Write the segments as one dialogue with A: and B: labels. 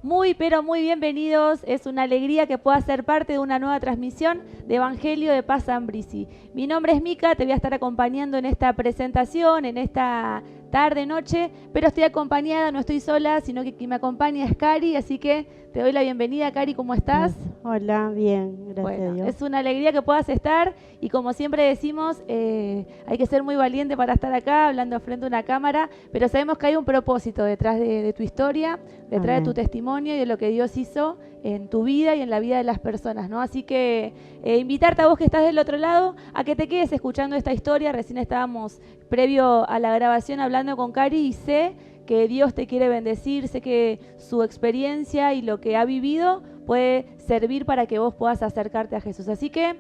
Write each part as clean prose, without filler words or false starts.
A: Muy, pero muy bienvenidos. Es una alegría que puedas ser parte de una nueva transmisión de Evangelio de Paz Ambrisi. Mi nombre es Mica, te voy a estar acompañando en esta presentación, en esta tarde, noche, pero estoy acompañada, no estoy sola, sino que quien me acompaña es Cari, así que te doy la bienvenida. Cari, ¿cómo estás?
B: Hola, bien, gracias a
A: Bueno,
B: Dios.
A: es una alegría que puedas estar y como siempre decimos, hay que ser muy valiente para estar acá hablando frente a una cámara, pero sabemos que hay un propósito detrás de tu historia, detrás de tu
B: Amén.
A: testimonio y de lo que Dios hizo en tu vida y en la vida de las personas, ¿no? Así que invitarte a vos que estás del otro lado a que te quedes escuchando esta historia. Recién estábamos previo a la grabación hablando con Cari y sé que Dios te quiere bendecir, sé que su experiencia y lo que ha vivido puede servir para que vos puedas acercarte a Jesús. Así que,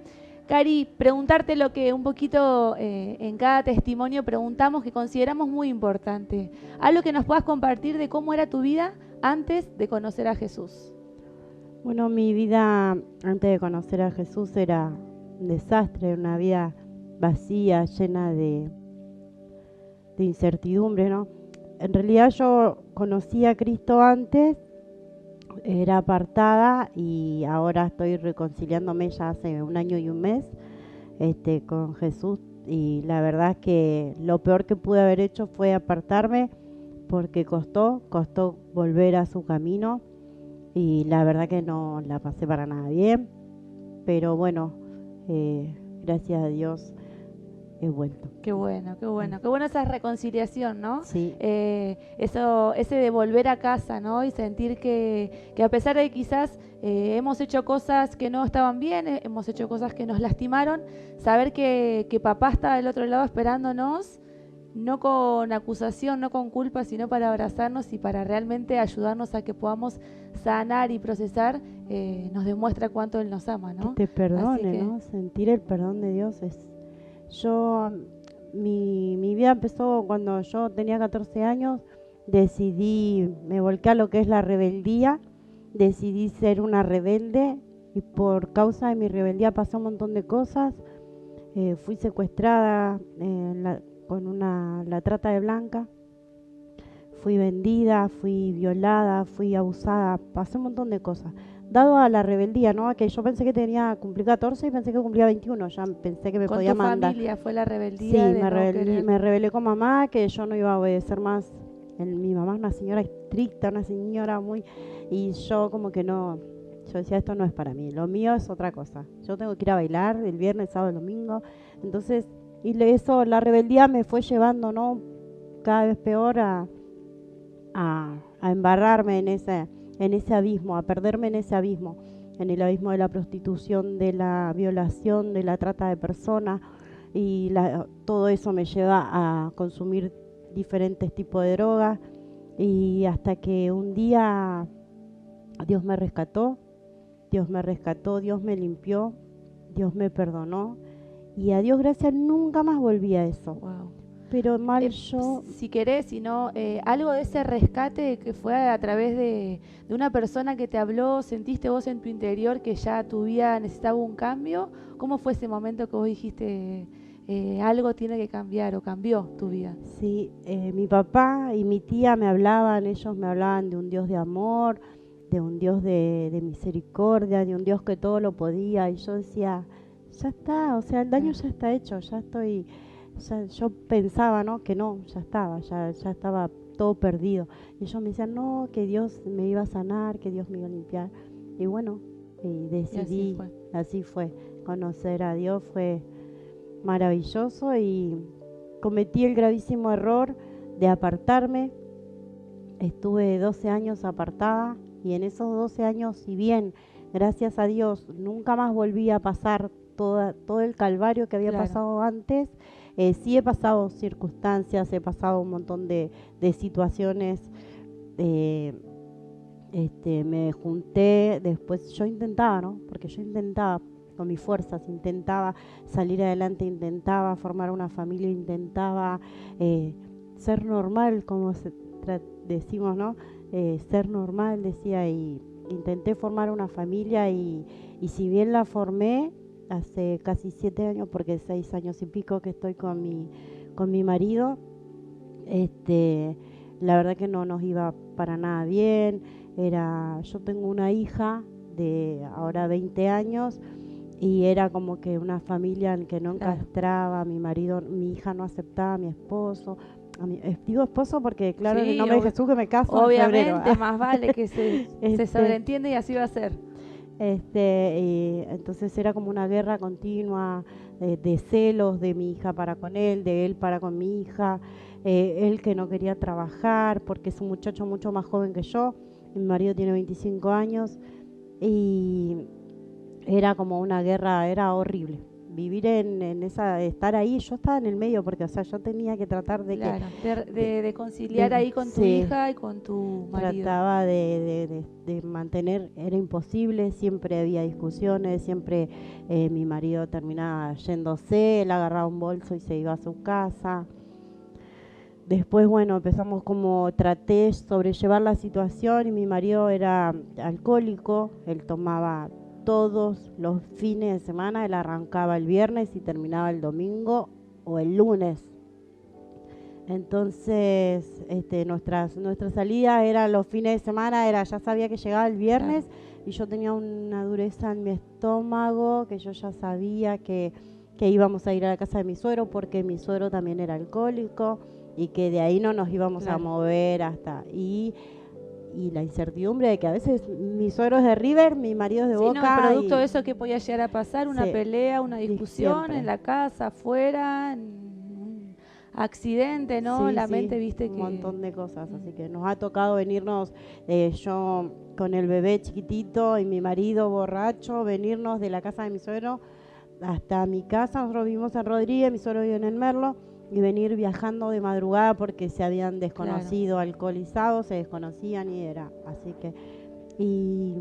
A: Cari, preguntarte lo que un poquito en cada testimonio preguntamos que consideramos muy importante. Algo que nos puedas compartir de cómo era tu vida antes de conocer a Jesús.
B: Bueno, mi vida antes de conocer a Jesús era un desastre, una vida vacía, llena de incertidumbre, ¿no? En realidad yo conocí a Cristo antes, era apartada y ahora estoy reconciliándome ya hace un año y un mes con Jesús, y la verdad es que lo peor que pude haber hecho fue apartarme porque costó volver a su camino. Y la verdad que no la pasé para nada bien, pero bueno, gracias a Dios he vuelto.
A: Qué bueno, qué bueno, qué bueno esa reconciliación, ¿no?
B: Sí,
A: Eso, ese de volver a casa, ¿no? Y sentir que a pesar de que quizás hemos hecho cosas que no estaban bien, hemos hecho cosas que nos lastimaron, saber que papá está del otro lado esperándonos, no con acusación, no con culpa, sino para abrazarnos y para realmente ayudarnos a que podamos sanar y procesar, nos demuestra cuánto Él nos ama,
B: que
A: ¿no?
B: te
A: Así
B: perdone,
A: que
B: ¿no? Sentir el perdón de Dios es... Yo, mi vida empezó cuando yo tenía 14 años, me volqué a lo que es la rebeldía, decidí ser una rebelde y por causa de mi rebeldía pasó un montón de cosas. Fui secuestrada con la trata de blanca, fui vendida, fui violada, fui abusada, pasé un montón de cosas. Dado a la rebeldía, ¿no? Que yo pensé que cumplí 14 y pensé que cumplía 21, ya pensé que me
A: con
B: podía
A: tu
B: mandar.
A: familia fue la rebeldía
B: Sí,
A: de no querer.
B: me rebelé con mamá, que yo no iba a obedecer más. Mi mamá es una señora estricta, una señora muy... Y yo como que no... Yo decía, esto no es para mí, lo mío es otra cosa. Yo tengo que ir a bailar el viernes, sábado, el domingo. Entonces, eso, la rebeldía me fue llevando, ¿no? Cada vez peor a embarrarme en ese abismo, a perderme en ese abismo. En el abismo de la prostitución, de la violación, de la trata de personas, y todo eso me lleva a consumir diferentes tipos de drogas, y hasta que un día Dios me rescató, Dios me limpió, Dios me perdonó, y a Dios gracias nunca más volví a eso.
A: Wow.
B: Pero mal yo...
A: Si querés, si no, algo de ese rescate que fue a través de una persona que te habló, sentiste vos en tu interior que ya tu vida necesitaba un cambio. ¿Cómo fue ese momento que vos dijiste algo tiene que cambiar o cambió tu vida?
B: Sí, mi papá y mi tía ellos me hablaban de un Dios de amor, de un Dios de misericordia, de un Dios que todo lo podía, y yo decía, ya está, o sea, el daño ya está hecho, yo pensaba, ¿no? Que no, ya estaba todo perdido. Y ellos me decían, no, que Dios me iba a sanar, que Dios me iba a limpiar. Y bueno,
A: Y así
B: decidí,
A: fue.
B: así fue, conocer a Dios fue maravilloso, y cometí el gravísimo error de apartarme. Estuve 12 años apartada, y en esos 12 años, si bien, gracias a Dios, nunca más volví a pasar todo el calvario que había
A: Claro.
B: pasado antes, sí he pasado circunstancias, he pasado un montón de situaciones. eh, Me junté, después yo intentaba, ¿no? Porque yo intentaba con mis fuerzas, intentaba salir adelante, intentaba formar una familia, intentaba ser normal, como decimos, ¿no? Ser normal, decía, y intenté formar una familia, y si bien la formé hace casi 7 años, porque 6 años y pico que estoy con mi marido, la verdad que no nos iba para nada bien. yo tengo una hija de ahora 20 años y era como que una familia en que no encastraba, mi marido, mi hija no aceptaba a mi esposo. Digo esposo porque, claro, en el nombre de Jesús que me caso en febrero.
A: Obviamente, más vale que se sobreentiende y así va a ser.
B: Y entonces era como una guerra continua de celos de mi hija para con él, de él para con mi hija, él que no quería trabajar porque es un muchacho mucho más joven que yo, mi marido tiene 25 años y era como una guerra, era horrible. Vivir en esa, estar ahí, yo estaba en el medio porque, o sea, yo tenía que tratar
A: de conciliar ahí con tu hija y con tu marido.
B: Trataba de mantener, era imposible, siempre había discusiones, siempre mi marido terminaba yéndose, él agarraba un bolso y se iba a su casa. Después, bueno, empezamos traté de sobrellevar la situación y mi marido era alcohólico, él tomaba todos los fines de semana, él arrancaba el viernes y terminaba el domingo o el lunes. Entonces, nuestra salida era los fines de semana, ya sabía que llegaba el viernes, claro. Y yo tenía una dureza en mi estómago, que yo ya sabía que íbamos a ir a la casa de mi suegro, porque mi suegro también era alcohólico, y que de ahí no nos íbamos claro. A mover hasta... Y la incertidumbre de que a veces mi suegro es de River, mi marido es de Boca.
A: No, producto de eso que podía llegar a pasar, una pelea, una discusión en la casa, afuera, en un accidente, ¿no? La mente, viste que...
B: Un montón de cosas, así que nos ha tocado venirnos, yo con el bebé chiquitito y mi marido borracho, venirnos de la casa de mi suegro hasta mi casa. Nosotros vivimos en Rodríguez, mi suegro vive en el Merlo, y venir viajando de madrugada porque se habían desconocido, claro. Alcoholizados, se desconocían y era, así que, y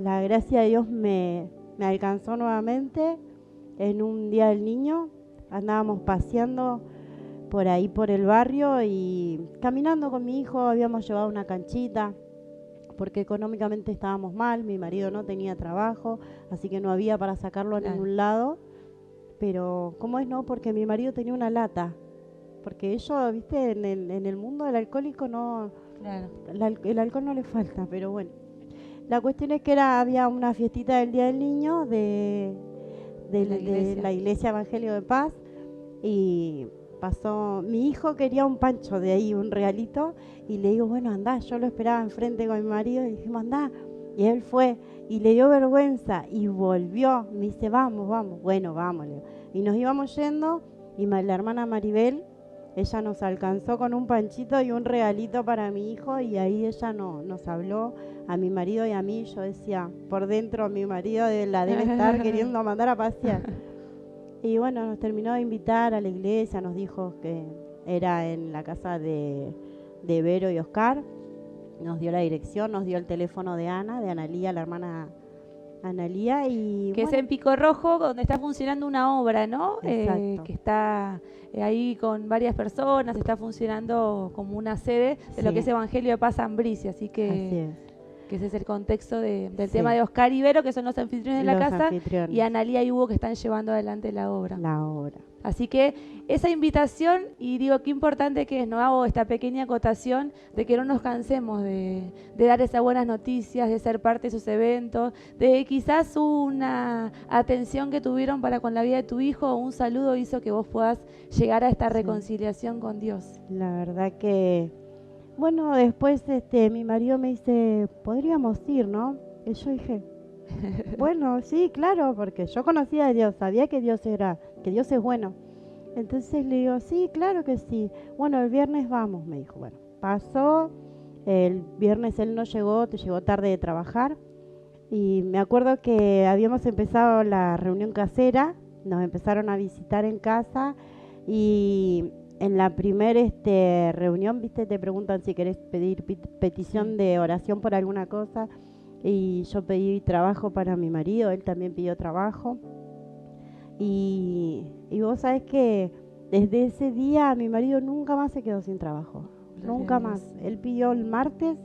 B: la gracia de Dios me alcanzó nuevamente en un día del niño, andábamos paseando por ahí por el barrio y caminando con mi hijo, habíamos llevado una canchita porque económicamente estábamos mal, mi marido no tenía trabajo, así que no había para sacarlo claro. En ningún lado. Pero, ¿cómo es no? Porque mi marido tenía una lata. Porque ellos, viste, en el mundo del alcohólico no... Claro. El alcohol no le falta, pero bueno. La cuestión es que había una fiestita del Día del Niño de la Iglesia Evangelio de Paz. Y pasó... Mi hijo quería un pancho de ahí, un regalito. Y le digo, bueno, andá. Yo lo esperaba enfrente con mi marido y dijimos, andá. Y él fue... Y le dio vergüenza y volvió. Me dice, vamos. Bueno, vamos. Y nos íbamos yendo y la hermana Maribel, ella nos alcanzó con un panchito y un regalito para mi hijo y ahí ella nos habló a mi marido y a mí. Yo decía, por dentro mi marido la debe estar queriendo mandar a pasear. Y bueno, nos terminó de invitar a la iglesia, nos dijo que era en la casa de Vero y Oscar. Nos dio la dirección, nos dio el teléfono de Analía, la hermana Analía. Y
A: que bueno, es en Pico Rojo, donde está funcionando una obra, ¿no? Que está ahí con varias personas, está funcionando como una sede de lo que es Evangelio de Paz Ambricia, así que ese es el contexto del tema de Oscar y Vero, que son los anfitriones de la casa, y Analía y Hugo, que están llevando adelante la obra. Así que esa invitación, y digo, qué importante que es, ¿no? Hago esta pequeña acotación de que no nos cansemos de dar esas buenas noticias, de ser parte de esos eventos, de quizás una atención que tuvieron para con la vida de tu hijo, o un saludo hizo que vos puedas llegar a esta reconciliación con Dios.
B: La verdad que, bueno, después mi marido me dice, podríamos ir, ¿no? Y yo dije, bueno, sí, claro, porque yo conocía a Dios, sabía que Dios es bueno. Entonces le digo, sí, claro que sí. Bueno, el viernes vamos, me dijo. Bueno, pasó, el viernes él no llegó tarde de trabajar. Y me acuerdo que habíamos empezado la reunión casera, nos empezaron a visitar en casa y en la primera reunión, viste, te preguntan si querés pedir petición de oración por alguna cosa. Y yo pedí trabajo para mi marido, él también pidió trabajo. Y vos sabés que desde ese día mi marido nunca más se quedó sin trabajo. Nunca más. Él pidió el martes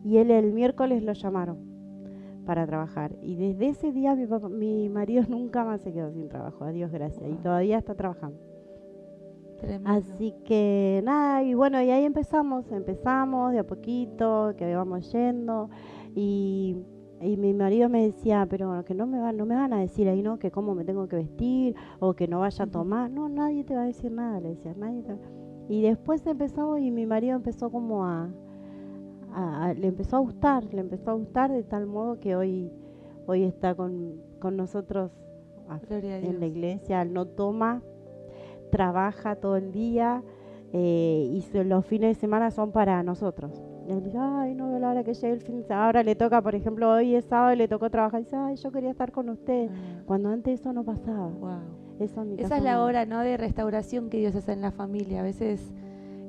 B: y él el miércoles lo llamaron para trabajar. Y desde ese día mi marido nunca más se quedó sin trabajo, a Dios gracias. Y todavía está trabajando.
A: Tremendo.
B: Así que nada, y bueno, y ahí empezamos de a poquito, que íbamos yendo, y, y mi marido me decía, pero que no me van a decir ahí, ¿no? Que cómo me tengo que vestir, o que no vaya a tomar. No, nadie te va a decir nada, le decía, Y después empezó, y mi marido empezó como le empezó a gustar de tal modo que hoy está con nosotros
A: Gloria a
B: en la
A: Dios.
B: iglesia. Él no toma, trabaja todo el día, los fines de semana son para nosotros. Y él dice, ay, no veo la hora que llegue el fin de semana. Ahora le toca, por ejemplo, hoy es sábado y le tocó trabajar. Y dice, ay, yo quería estar con usted. Cuando antes eso no pasaba.
A: Wow.
B: Eso en mi
A: Esa
B: casa
A: es la
B: no.
A: hora, ¿no?, de restauración que Dios hace en la familia. A veces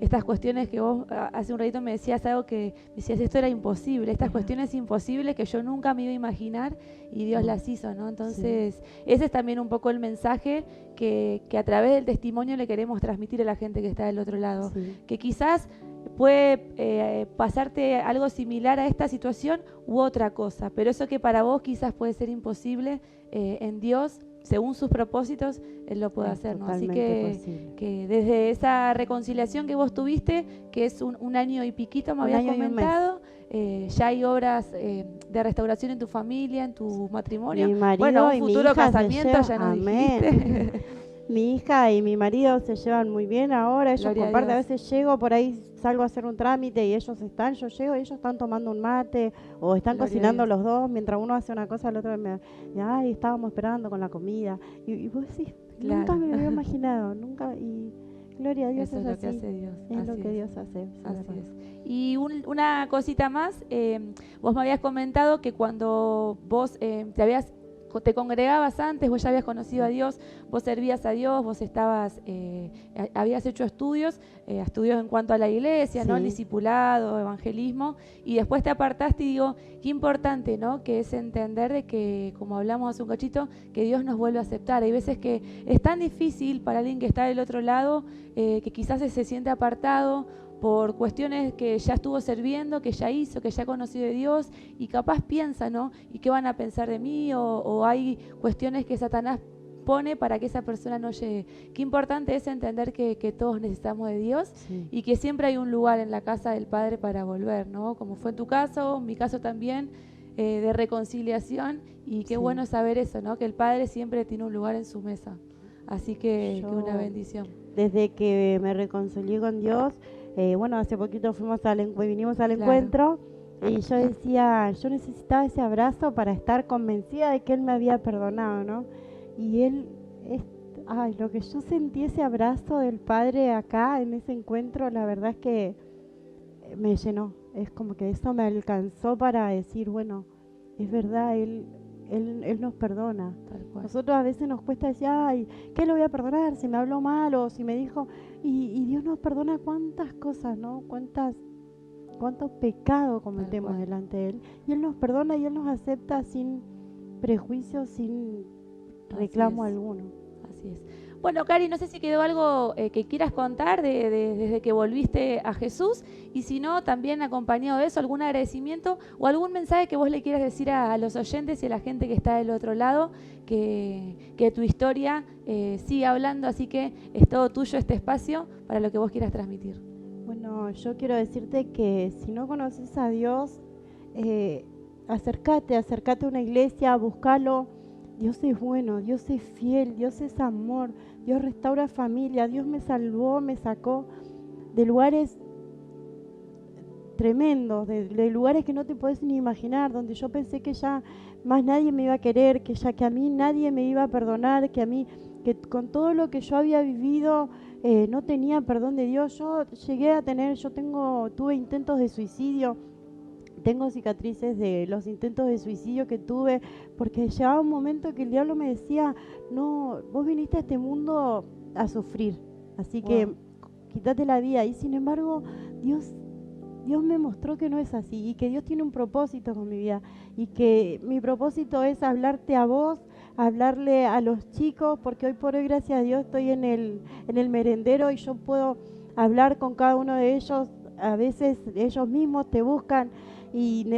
A: estas cuestiones que vos hace un ratito me decías algo que decías, esto era imposible, estas cuestiones imposibles que yo nunca me iba a imaginar y Dios las hizo, ¿no? Entonces, ese es también un poco el mensaje que a través del testimonio le queremos transmitir a la gente que está del otro lado.
B: Sí.
A: Que quizás puede pasarte algo similar a esta situación u otra cosa, pero eso que para vos quizás puede ser imposible, en Dios, según sus propósitos, Él lo puede hacer, ¿no? Así que desde esa reconciliación que vos tuviste, que es un año y piquito, me habías comentado, ya hay obras de restauración en tu familia, en tu matrimonio.
B: Mi marido
A: bueno, un
B: y mi
A: futuro
B: hija
A: casamiento, ya nos dijiste.
B: Mi hija y mi marido se llevan muy bien ahora, ellos
A: Gloria a
B: comparten, a
A: Dios.
B: veces llego por ahí, salgo a hacer un trámite y yo llego y ellos están tomando un mate o están
A: Gloria a
B: cocinando
A: Dios.
B: los dos, mientras uno hace una cosa, el otro ay, estábamos esperando con la comida. Y vos decís,
A: Claro.
B: nunca me lo había imaginado, nunca, y gloria a Dios.
A: Eso es lo que hace Dios.
B: Es lo que Dios hace.
A: Así es. Y una cosita más, vos me habías comentado que cuando vos te congregabas antes, vos ya habías conocido a Dios, vos servías a Dios, vos habías hecho estudios en cuanto a la iglesia, ¿no? El discipulado, evangelismo, y después te apartaste y digo, qué importante, ¿no? Que es entender de que, como hablamos hace un cachito, que Dios nos vuelve a aceptar. Hay veces que es tan difícil para alguien que está del otro lado, que quizás se siente apartado por cuestiones que ya estuvo sirviendo, que ya hizo, que ya conoció de Dios, y capaz piensa, ¿no? ¿Y qué van a pensar de mí? O hay cuestiones que Satanás pone para que esa persona no llegue. Qué importante es entender que todos necesitamos de Dios, y que siempre hay un lugar en la casa del Padre para volver, ¿no? Como fue en tu caso, en mi caso también, de reconciliación, y qué bueno saber eso, ¿no? Que el Padre siempre tiene un lugar en su mesa. Así que una bendición.
B: Desde que me reconcilié con Dios, hace poquito vinimos al encuentro, y yo decía, yo necesitaba ese abrazo para estar convencida de que Él me había perdonado, ¿no? Y lo que yo sentí, ese abrazo del Padre acá en ese encuentro, la verdad es que me llenó. Es como que eso me alcanzó para decir, bueno, es verdad, Él nos perdona. Nosotros a veces nos cuesta decir, ay, ¿qué le voy a perdonar? Si me habló mal o si me dijo... Y Dios nos perdona cuántas cosas, ¿no? Cuántos pecados cometemos delante de Él. Y Él nos perdona y Él nos acepta sin prejuicio, sin reclamo alguno.
A: Así es. Bueno, Cari, no sé si quedó algo que quieras contar desde que volviste a Jesús, y si no, también acompañado de eso, algún agradecimiento o algún mensaje que vos le quieras decir a los oyentes y a la gente que está del otro lado, que tu historia siga hablando, así que es todo tuyo este espacio para lo que vos quieras transmitir.
B: Bueno, yo quiero decirte que si no conoces a Dios, acércate a una iglesia, búscalo. Dios es bueno, Dios es fiel, Dios es amor, Dios restaura familia, Dios me salvó, me sacó de lugares tremendos, de lugares que no te puedes ni imaginar, donde yo pensé que ya más nadie me iba a querer, que a mí nadie me iba a perdonar, que con todo lo que yo había vivido no tenía perdón de Dios. Tuve intentos de suicidio. Tengo cicatrices de los intentos de suicidio que tuve, porque llegaba un momento que el diablo me decía, no, vos viniste a este mundo a sufrir, así que quítate la vida. Y sin embargo, Dios me mostró que no es así, y que Dios tiene un propósito con mi vida, y que mi propósito es hablarte a vos, hablarle a los chicos, porque hoy por hoy, gracias a Dios, estoy en el merendero y yo puedo hablar con cada uno de ellos. A veces ellos mismos te buscan,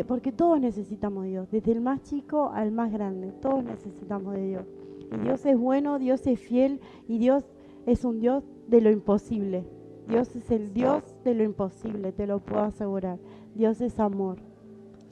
B: porque todos necesitamos de Dios, desde el más chico al más grande, todos necesitamos de Dios. Y Dios es bueno, Dios es fiel, y Dios es un Dios de lo imposible. Dios es el Dios de lo imposible, te lo puedo asegurar. Dios es amor.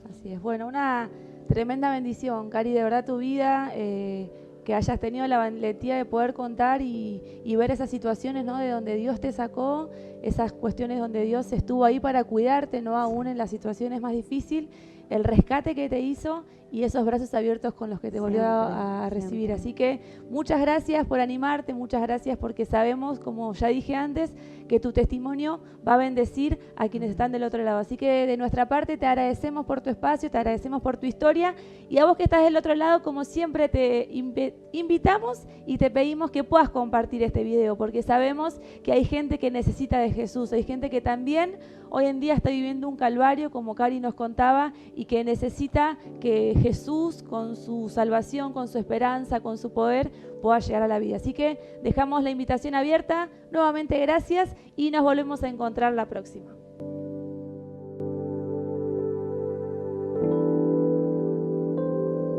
A: Así es. Bueno, una tremenda bendición, Cari, de verdad tu vida, que hayas tenido la valentía de poder contar y ver esas situaciones, ¿no? De donde Dios te sacó, esas cuestiones donde Dios estuvo ahí para cuidarte, ¿no? Aún en las situaciones más difíciles, el rescate que te hizo y esos brazos abiertos con los que te volvió a recibir.
B: Siempre.
A: Así que muchas gracias por animarte, muchas gracias porque sabemos, como ya dije antes, que tu testimonio va a bendecir a quienes están del otro lado. Así que de nuestra parte te agradecemos por tu espacio, te agradecemos por tu historia y a vos que estás del otro lado, como siempre te invitamos y te pedimos que puedas compartir este video porque sabemos que hay gente que necesita de Jesús, hay gente que también hoy en día está viviendo un calvario, como Cari nos contaba, y que necesita que Jesús, con su salvación, con su esperanza, con su poder, pueda llegar a la vida. Así que dejamos la invitación abierta. Nuevamente gracias y nos volvemos a encontrar la próxima.